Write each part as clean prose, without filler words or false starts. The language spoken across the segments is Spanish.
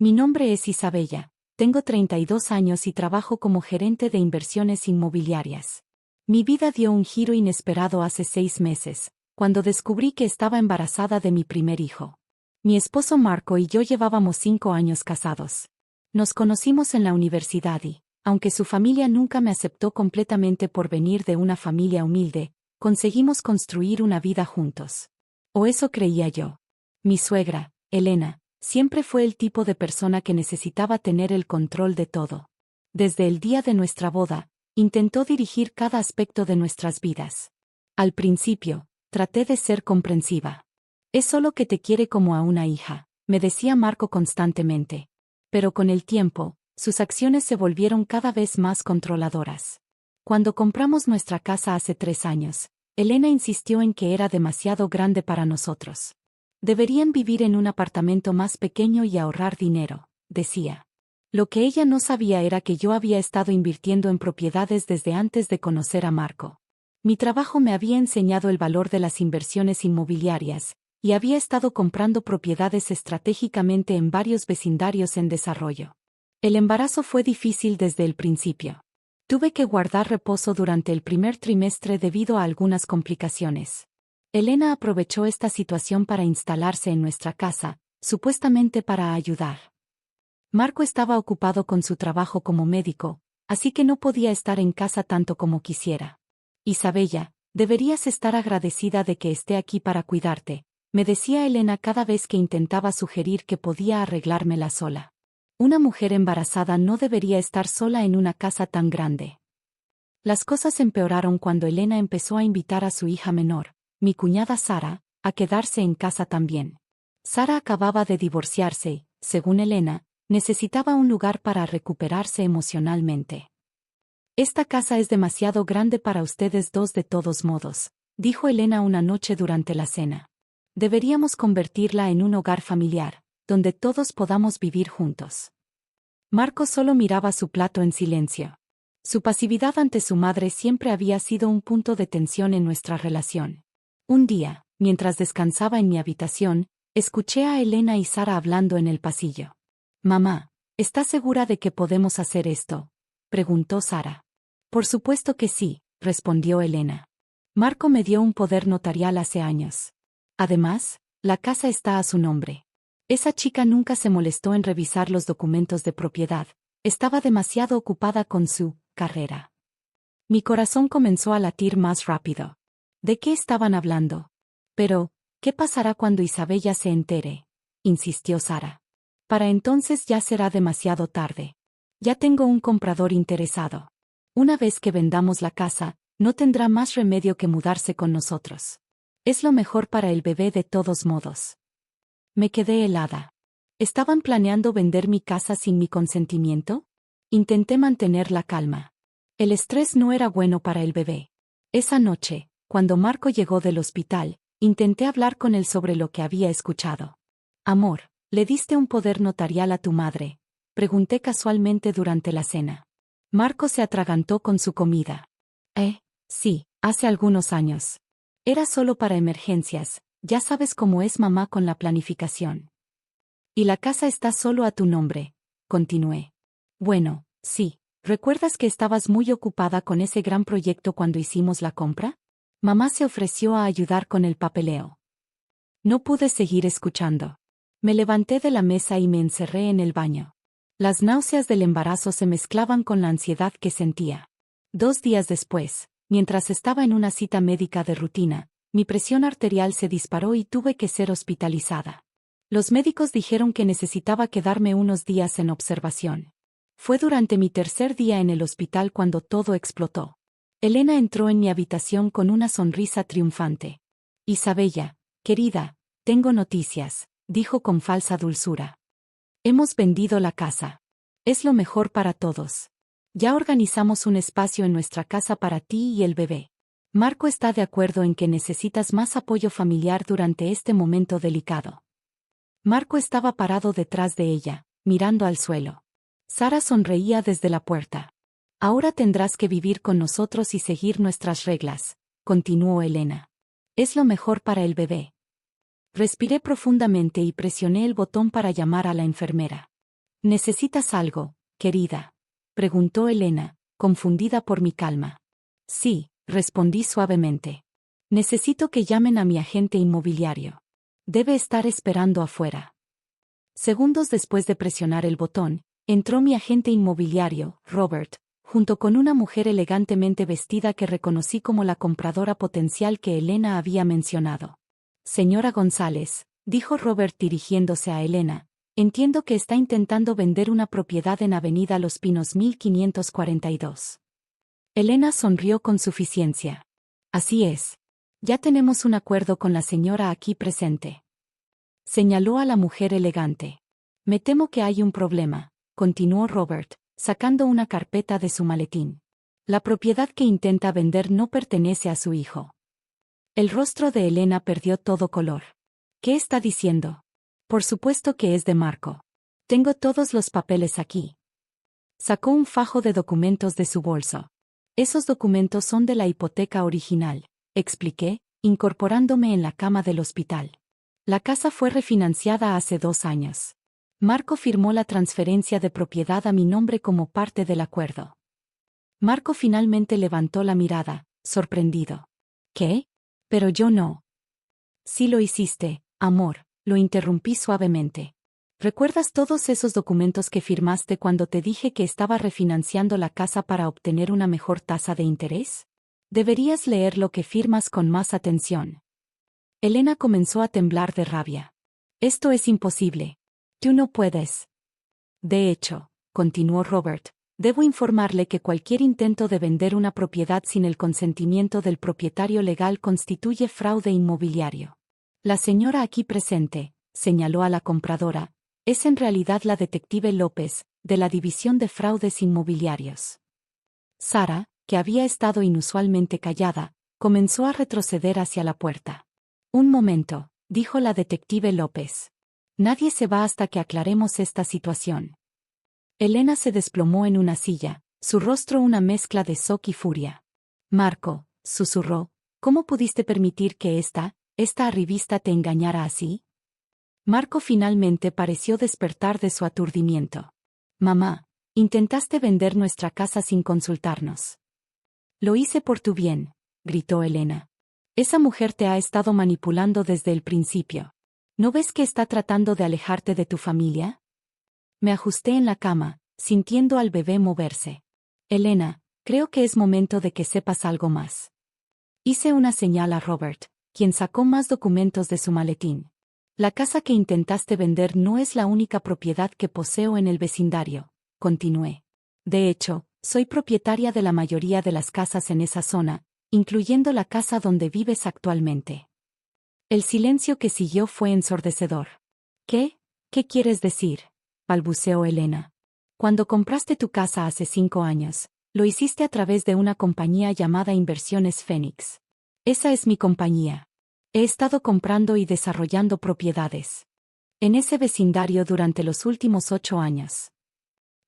Mi nombre es Isabella, tengo 32 años y trabajo como gerente de inversiones inmobiliarias. Mi vida dio un giro inesperado hace 6 meses, cuando descubrí que estaba embarazada de mi primer hijo. Mi esposo Marco y yo llevábamos 5 años casados. Nos conocimos en la universidad y, aunque su familia nunca me aceptó completamente por venir de una familia humilde, conseguimos construir una vida juntos. O eso creía yo. Mi suegra, Elena, siempre fue el tipo de persona que necesitaba tener el control de todo. Desde el día de nuestra boda, intentó dirigir cada aspecto de nuestras vidas. Al principio, traté de ser comprensiva. Es solo que te quiere como a una hija, me decía Marco constantemente. Pero con el tiempo, sus acciones se volvieron cada vez más controladoras. Cuando compramos nuestra casa hace 3 años, Elena insistió en que era demasiado grande para nosotros. Deberían vivir en un apartamento más pequeño y ahorrar dinero, decía. Lo que ella no sabía era que yo había estado invirtiendo en propiedades desde antes de conocer a Marco. Mi trabajo me había enseñado el valor de las inversiones inmobiliarias, y había estado comprando propiedades estratégicamente en varios vecindarios en desarrollo. El embarazo fue difícil desde el principio. Tuve que guardar reposo durante el primer trimestre debido a algunas complicaciones. Elena aprovechó esta situación para instalarse en nuestra casa, supuestamente para ayudar. Marco estaba ocupado con su trabajo como médico, así que no podía estar en casa tanto como quisiera. Isabella, deberías estar agradecida de que esté aquí para cuidarte, me decía Elena cada vez que intentaba sugerir que podía arreglármela sola. Una mujer embarazada no debería estar sola en una casa tan grande. Las cosas empeoraron cuando Elena empezó a invitar a su hija menor, mi cuñada Sara, a quedarse en casa también. Sara acababa de divorciarse y, según Elena, necesitaba un lugar para recuperarse emocionalmente. Esta casa es demasiado grande para ustedes dos de todos modos, dijo Elena una noche durante la cena. Deberíamos convertirla en un hogar familiar, donde todos podamos vivir juntos. Marco solo miraba su plato en silencio. Su pasividad ante su madre siempre había sido un punto de tensión en nuestra relación. Un día, mientras descansaba en mi habitación, escuché a Elena y Sara hablando en el pasillo. «Mamá, ¿estás segura de que podemos hacer esto?», preguntó Sara. «Por supuesto que sí», respondió Elena. «Marco me dio un poder notarial hace años. Además, la casa está a su nombre. Esa chica nunca se molestó en revisar los documentos de propiedad, estaba demasiado ocupada con su carrera». Mi corazón comenzó a latir más rápido. ¿De qué estaban hablando? Pero, ¿qué pasará cuando Isabella se entere?, insistió Sara. Para entonces ya será demasiado tarde. Ya tengo un comprador interesado. Una vez que vendamos la casa, no tendrá más remedio que mudarse con nosotros. Es lo mejor para el bebé de todos modos. Me quedé helada. ¿Estaban planeando vender mi casa sin mi consentimiento? Intenté mantener la calma. El estrés no era bueno para el bebé. Esa noche, cuando Marco llegó del hospital, intenté hablar con él sobre lo que había escuchado. «Amor, ¿le diste un poder notarial a tu madre?», pregunté casualmente durante la cena. Marco se atragantó con su comida. Sí, hace algunos años. Era solo para emergencias, ya sabes cómo es mamá con la planificación. «Y la casa está solo a tu nombre», continué. «Bueno, sí, ¿recuerdas que estabas muy ocupada con ese gran proyecto cuando hicimos la compra? Mamá se ofreció a ayudar con el papeleo». No pude seguir escuchando. Me levanté de la mesa y me encerré en el baño. Las náuseas del embarazo se mezclaban con la ansiedad que sentía. 2 días después, mientras estaba en una cita médica de rutina, mi presión arterial se disparó y tuve que ser hospitalizada. Los médicos dijeron que necesitaba quedarme unos días en observación. Fue durante mi 3er día en el hospital cuando todo explotó. Elena entró en mi habitación con una sonrisa triunfante. «Isabella, querida, tengo noticias», dijo con falsa dulzura. «Hemos vendido la casa. Es lo mejor para todos. Ya organizamos un espacio en nuestra casa para ti y el bebé. Marco está de acuerdo en que necesitas más apoyo familiar durante este momento delicado». Marco estaba parado detrás de ella, mirando al suelo. Sara sonreía desde la puerta. «Ahora tendrás que vivir con nosotros y seguir nuestras reglas», continuó Elena. «Es lo mejor para el bebé». Respiré profundamente y presioné el botón para llamar a la enfermera. ¿Necesitas algo, querida?, preguntó Elena, confundida por mi calma. Sí, respondí suavemente. Necesito que llamen a mi agente inmobiliario. Debe estar esperando afuera. Segundos después de presionar el botón, entró mi agente inmobiliario, Robert, junto con una mujer elegantemente vestida que reconocí como la compradora potencial que Elena había mencionado. Señora González, dijo Robert dirigiéndose a Elena, entiendo que está intentando vender una propiedad en Avenida Los Pinos 1542. Elena sonrió con suficiencia. Así es. Ya tenemos un acuerdo con la señora aquí presente. Señaló a la mujer elegante. Me temo que hay un problema, continuó Robert, sacando una carpeta de su maletín. La propiedad que intenta vender no pertenece a su hijo. El rostro de Elena perdió todo color. ¿Qué está diciendo? Por supuesto que es de Marco. Tengo todos los papeles aquí. Sacó un fajo de documentos de su bolso. Esos documentos son de la hipoteca original, expliqué, incorporándome en la cama del hospital. La casa fue refinanciada hace 2 años. Marco firmó la transferencia de propiedad a mi nombre como parte del acuerdo. Marco finalmente levantó la mirada, sorprendido. ¿Qué? Pero yo no. Sí lo hiciste, amor, lo interrumpí suavemente. ¿Recuerdas todos esos documentos que firmaste cuando te dije que estaba refinanciando la casa para obtener una mejor tasa de interés? Deberías leer lo que firmas con más atención. Elena comenzó a temblar de rabia. Esto es imposible. Tú no puedes. De hecho, continuó Robert, debo informarle que cualquier intento de vender una propiedad sin el consentimiento del propietario legal constituye fraude inmobiliario. La señora aquí presente, señaló a la compradora, es en realidad la detective López, de la División de Fraudes Inmobiliarios. Sara, que había estado inusualmente callada, comenzó a retroceder hacia la puerta. Un momento, dijo la detective López. Nadie se va hasta que aclaremos esta situación. Elena se desplomó en una silla, su rostro una mezcla de shock y furia. Marco, susurró, ¿cómo pudiste permitir que esta arribista te engañara así? Marco finalmente pareció despertar de su aturdimiento. Mamá, intentaste vender nuestra casa sin consultarnos. Lo hice por tu bien, gritó Elena. Esa mujer te ha estado manipulando desde el principio. ¿No ves que está tratando de alejarte de tu familia? Me ajusté en la cama, sintiendo al bebé moverse. Elena, creo que es momento de que sepas algo más. Hice una señal a Robert, quien sacó más documentos de su maletín. La casa que intentaste vender no es la única propiedad que poseo en el vecindario, continué. De hecho, soy propietaria de la mayoría de las casas en esa zona, incluyendo la casa donde vives actualmente. El silencio que siguió fue ensordecedor. ¿Qué? ¿Qué quieres decir?, balbuceó Elena. Cuando compraste tu casa hace 5 años, lo hiciste a través de una compañía llamada Inversiones Fénix. Esa es mi compañía. He estado comprando y desarrollando propiedades en ese vecindario durante los últimos 8 años.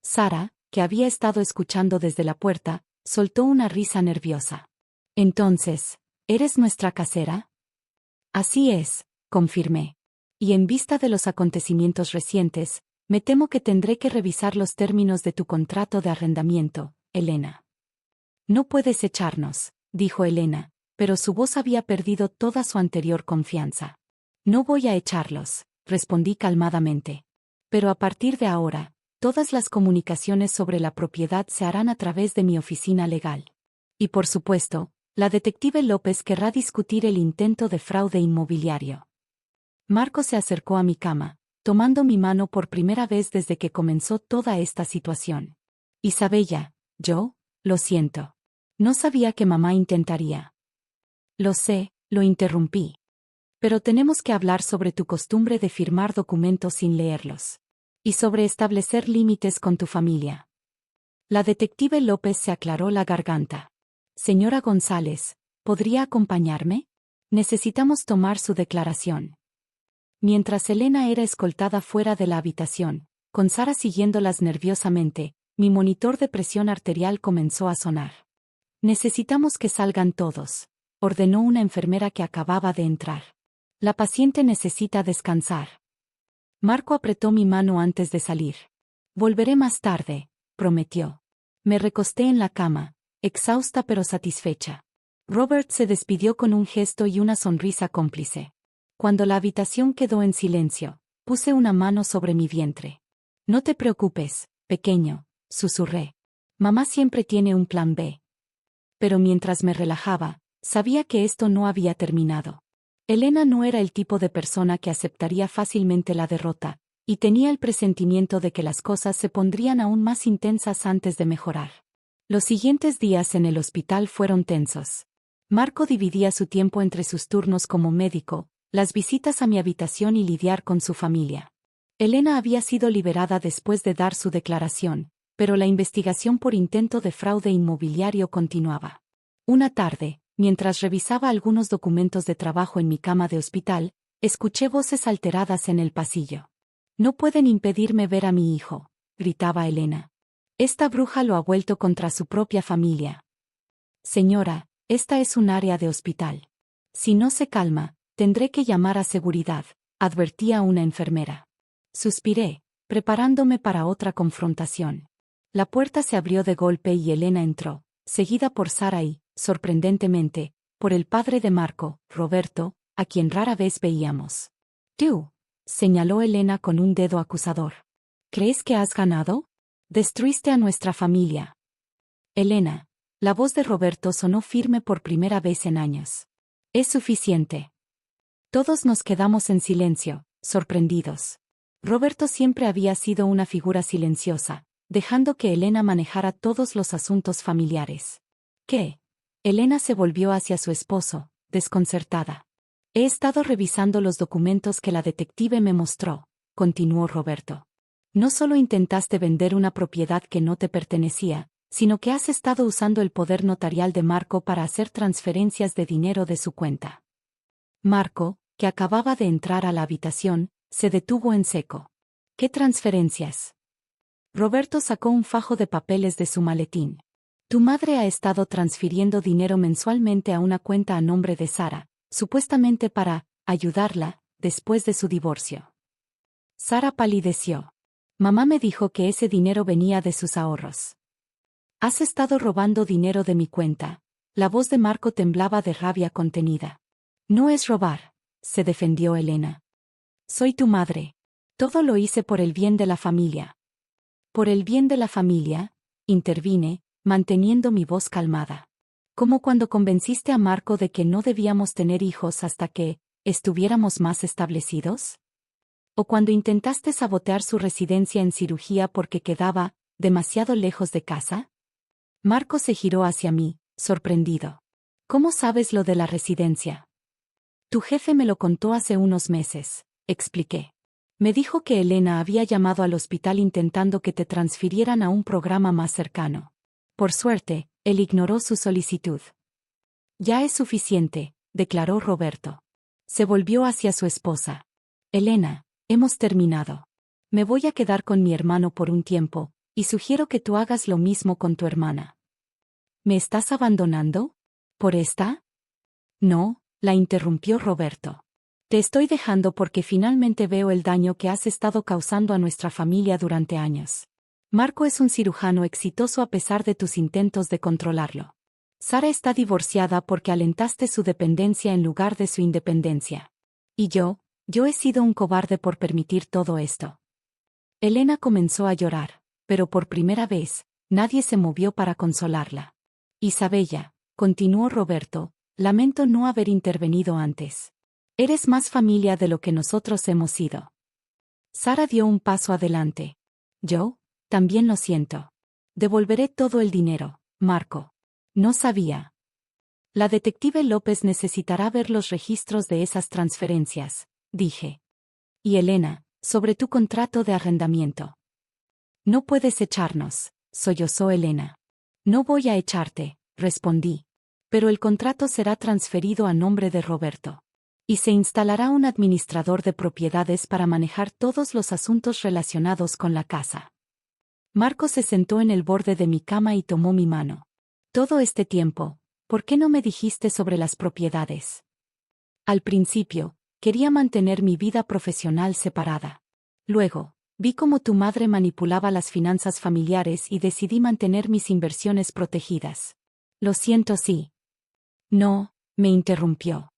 Sara, que había estado escuchando desde la puerta, soltó una risa nerviosa. Entonces, ¿eres nuestra casera? Así es, confirmé. Y en vista de los acontecimientos recientes, me temo que tendré que revisar los términos de tu contrato de arrendamiento, Elena. No puedes echarnos, dijo Elena, pero su voz había perdido toda su anterior confianza. No voy a echarlos, respondí calmadamente. Pero a partir de ahora, todas las comunicaciones sobre la propiedad se harán a través de mi oficina legal. Y por supuesto, la detective López querrá discutir el intento de fraude inmobiliario. Marco se acercó a mi cama, tomando mi mano por primera vez desde que comenzó toda esta situación. Isabella, lo siento. No sabía que mamá intentaría. Lo sé, lo interrumpí. Pero tenemos que hablar sobre tu costumbre de firmar documentos sin leerlos. Y sobre establecer límites con tu familia. La detective López se aclaró la garganta. Señora González, ¿podría acompañarme? Necesitamos tomar su declaración. Mientras Elena era escoltada fuera de la habitación, con Sara siguiéndolas nerviosamente, mi monitor de presión arterial comenzó a sonar. Necesitamos que salgan todos, ordenó una enfermera que acababa de entrar. La paciente necesita descansar. Marco apretó mi mano antes de salir. Volveré más tarde, prometió. Me recosté en la cama, exhausta pero satisfecha. Robert se despidió con un gesto y una sonrisa cómplice. Cuando la habitación quedó en silencio, puse una mano sobre mi vientre. No te preocupes, pequeño, susurré. Mamá siempre tiene un plan B. Pero mientras me relajaba, sabía que esto no había terminado. Elena no era el tipo de persona que aceptaría fácilmente la derrota, y tenía el presentimiento de que las cosas se pondrían aún más intensas antes de mejorar. Los siguientes días en el hospital fueron tensos. Marco dividía su tiempo entre sus turnos como médico, las visitas a mi habitación y lidiar con su familia. Elena había sido liberada después de dar su declaración, pero la investigación por intento de fraude inmobiliario continuaba. Una tarde, mientras revisaba algunos documentos de trabajo en mi cama de hospital, escuché voces alteradas en el pasillo. «No pueden impedirme ver a mi hijo», gritaba Elena. «Esta bruja lo ha vuelto contra su propia familia». «Señora, esta es un área de hospital. Si no se calma, tendré que llamar a seguridad», advertía una enfermera. Suspiré, preparándome para otra confrontación. La puerta se abrió de golpe y Elena entró, seguida por Sara y, sorprendentemente, por el padre de Marco, Roberto, a quien rara vez veíamos. «Tú», señaló Elena con un dedo acusador. «¿Crees que has ganado? Destruiste a nuestra familia». «Elena», la voz de Roberto sonó firme por primera vez en años. «Es suficiente». Todos nos quedamos en silencio, sorprendidos. Roberto siempre había sido una figura silenciosa, dejando que Elena manejara todos los asuntos familiares. ¿Qué? Elena se volvió hacia su esposo, desconcertada. «He estado revisando los documentos que la detective me mostró», continuó Roberto. «No solo intentaste vender una propiedad que no te pertenecía, sino que has estado usando el poder notarial de Marco para hacer transferencias de dinero de su cuenta». Marco, que acababa de entrar a la habitación, se detuvo en seco. «¿Qué transferencias?» Roberto sacó un fajo de papeles de su maletín. «Tu madre ha estado transfiriendo dinero mensualmente a una cuenta a nombre de Sara, supuestamente para ayudarla después de su divorcio». Sara palideció. «Mamá me dijo que ese dinero venía de sus ahorros». «Has estado robando dinero de mi cuenta». La voz de Marco temblaba de rabia contenida. «No es robar», se defendió Elena. «Soy tu madre. Todo lo hice por el bien de la familia». «¿Por el bien de la familia?», intervine, manteniendo mi voz calmada. «Como cuando convenciste a Marco de que no debíamos tener hijos hasta que estuviéramos más establecidos. ¿O cuando intentaste sabotear su residencia en cirugía porque quedaba demasiado lejos de casa?» Marco se giró hacia mí, sorprendido. «¿Cómo sabes lo de la residencia?» «Tu jefe me lo contó hace unos meses», expliqué. «Me dijo que Elena había llamado al hospital intentando que te transfirieran a un programa más cercano. Por suerte, él ignoró su solicitud». «Ya es suficiente», declaró Roberto. Se volvió hacia su esposa. «Elena, hemos terminado. Me voy a quedar con mi hermano por un tiempo, y sugiero que tú hagas lo mismo con tu hermana». «¿Me estás abandonando? ¿Por esta?» «No», la interrumpió Roberto. «Te estoy dejando porque finalmente veo el daño que has estado causando a nuestra familia durante años. Marco es un cirujano exitoso a pesar de tus intentos de controlarlo. Sara está divorciada porque alentaste su dependencia en lugar de su independencia. Y yo he sido un cobarde por permitir todo esto». Elena comenzó a llorar, pero por primera vez, nadie se movió para consolarla. «Isabella», continuó Roberto, «lamento no haber intervenido antes. Eres más familia de lo que nosotros hemos sido». Sara dio un paso adelante. «Yo también lo siento. Devolveré todo el dinero, Marco». «No sabía». «La detective López necesitará ver los registros de esas transferencias», dije. «Y Elena, sobre tu contrato de arrendamiento». «No puedes echarnos», sollozó Elena. «No voy a echarte», respondí. «Pero el contrato será transferido a nombre de Roberto. Y se instalará un administrador de propiedades para manejar todos los asuntos relacionados con la casa». Marco se sentó en el borde de mi cama y tomó mi mano. «Todo este tiempo, ¿por qué no me dijiste sobre las propiedades?» «Al principio, quería mantener mi vida profesional separada. Luego, Vi cómo tu madre manipulaba las finanzas familiares y decidí mantener mis inversiones protegidas. Lo siento, sí. No, me interrumpió.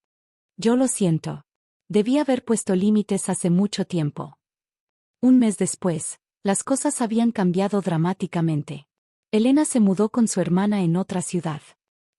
Yo lo siento. Debí haber puesto límites hace mucho tiempo. Un mes después, las cosas habían cambiado dramáticamente. Elena se mudó con su hermana en otra ciudad.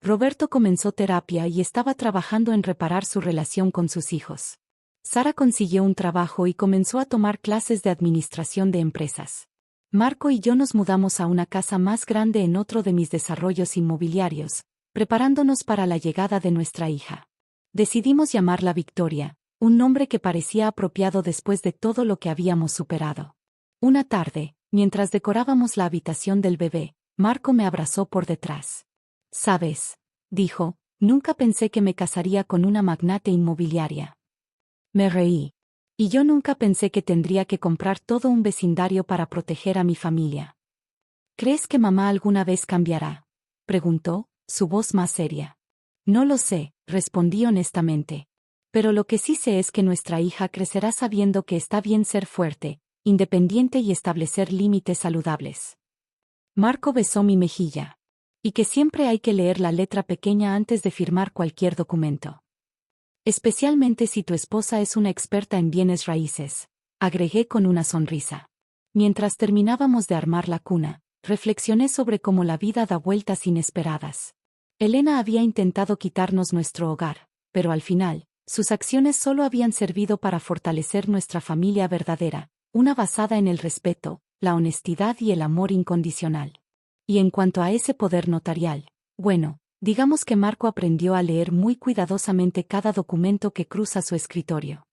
Roberto comenzó terapia y estaba trabajando en reparar su relación con sus hijos. Sara consiguió un trabajo y comenzó a tomar clases de administración de empresas. Marco y yo nos mudamos a una casa más grande en otro de mis desarrollos inmobiliarios, preparándonos para la llegada de nuestra hija. Decidimos llamarla Victoria, un nombre que parecía apropiado después de todo lo que habíamos superado. Una tarde, mientras decorábamos la habitación del bebé, Marco me abrazó por detrás. «¿Sabes?», dijo, «nunca pensé que me casaría con una magnate inmobiliaria». Me reí. Y yo nunca pensé que tendría que comprar todo un vecindario para proteger a mi familia. «¿Crees que mamá alguna vez cambiará?», preguntó, su voz más seria. «No lo sé», respondí honestamente. «Pero lo que sí sé es que nuestra hija crecerá sabiendo que está bien ser fuerte, independiente y establecer límites saludables». Marco besó mi mejilla. «Y que siempre hay que leer la letra pequeña antes de firmar cualquier documento. Especialmente si tu esposa es una experta en bienes raíces», agregué con una sonrisa. Mientras terminábamos de armar la cuna, reflexioné sobre cómo la vida da vueltas inesperadas. Elena había intentado quitarnos nuestro hogar, pero al final, sus acciones solo habían servido para fortalecer nuestra familia verdadera, una basada en el respeto, la honestidad y el amor incondicional. Y en cuanto a ese poder notarial, bueno, digamos que Marco aprendió a leer muy cuidadosamente cada documento que cruza su escritorio.